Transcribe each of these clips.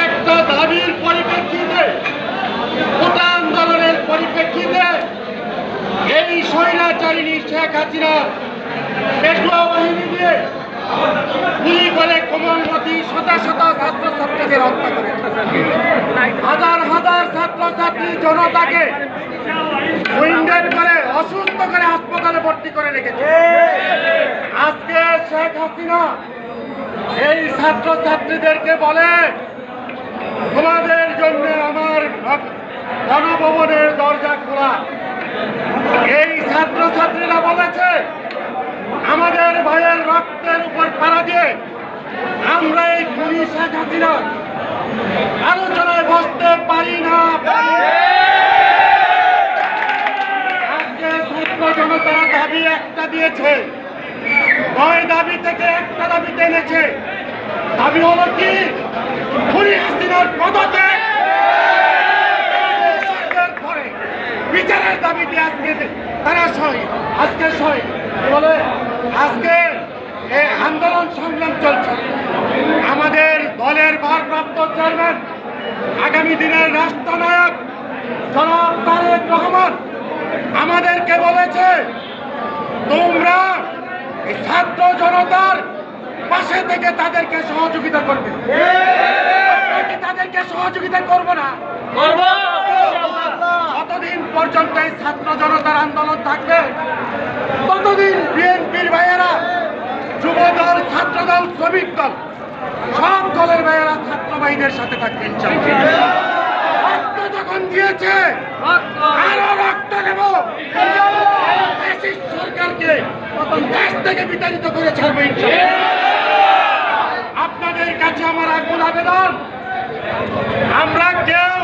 একটা দাবির পরিপ্রেক্ষিতে, কোটা আন্দোলনের পরিপ্রেক্ষিতে এই স্বৈরাচারিণী শেখ হাসিনা পেটুয়া বাহিনী দিয়ে গুলি করে কোমলমতি শত শত ছাত্রছাত্রীদের হত্যা করে, হাজার হাজার ছাত্রছাত্রী জনতাকে উইন্ডেড করে অসুস্থ করে হাসপাতালে ভর্তি করে রেখেছে। আজকে শেখ হাসিনা এই ছাত্রছাত্রীদেরকে বলে, তোমাদের জন্য আমার গণভবনের দরজা খোলা। এই ছাত্রছাত্রীরা বলেছে, আমাদের ভাইয়ের রক্তের উপর পাড়া দিয়ে আমরা এই খুনি শেখ হাসিনা আলোচনায় বসতে পারি না। আজকে ছাত্র জনতারা দাবি একটা দিয়েছে, 9 দাবি থেকে একটা দাবিতে এনেছে। দাবি হলো কি, খুনি হাসিনার পদত্যাগ, বিচারের দাবিতে আজকে তারা আজকে বলে আজকে এই আন্দোলন সংগ্রাম চলছে। আমাদের দলের ভারপ্রাপ্ত চেয়ারম্যান, আগামী দিনের রাষ্ট্রনায়ক জনাব তারেক রহমান আমাদেরকে বলেছে, তোমরা এই ছাত্র জনতার পাশে থেকে তাদেরকে সহযোগিতা করবে। তাদেরকে সহযোগিতা করব না, যতদিন পর্যন্ত এই ছাত্র জনতার আন্দোলন থাকবে ততদিন বিএনপির ভাইয়েরা, যুবদল, ছাত্রদল, শ্রমিক দল, সব দলের ভাইয়েরা ছাত্র বাহিনীর সাথে থাকবেন। রক্ত যখন দিয়েছে আরো রক্ত দেব, সরকারকে দেশ থেকে বিতাড়িত করে ছাড়বে। আপনাদের কাছে আমার আকুল আবেদন, আমরা কেউ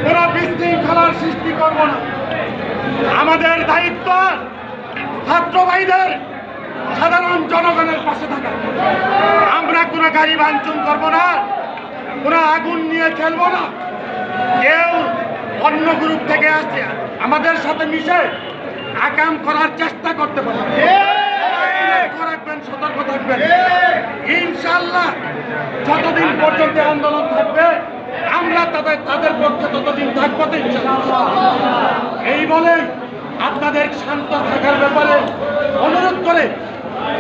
কোন বিশৃঙ্খলার সৃষ্টি করব না। আমাদের দায়িত্ব ছাত্র ভাইদের, সাধারণ জনগণের পাশে থাকা। আমরা কোনো গাড়ি ভাঙচুর করব না, কোনো আগুন নিয়ে খেলবো না। কেউ অন্য গ্রুপ থেকে আসছে আমাদের সাথে মিশে আকাম করার চেষ্টা করতে পারে, রাখবেন, সতর্ক থাকবেন। ইনশাআল্লাহ যতদিন পর্যন্ত আন্দোলন থাকবে আমরা তাদের পক্ষে ততদিন থাকবো। এই বলে আপনাদের শান্ত থাকার ব্যাপারে অনুরোধ করে,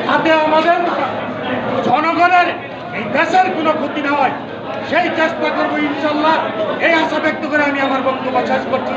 যাতে আমাদের জনগণের এই দেশের কোনো ক্ষতি না হয় সেই চেষ্টা করবো ইনশাআল্লাহ। এই আশা ব্যক্ত করে আমি আমার বক্তব্য শেষ করছি।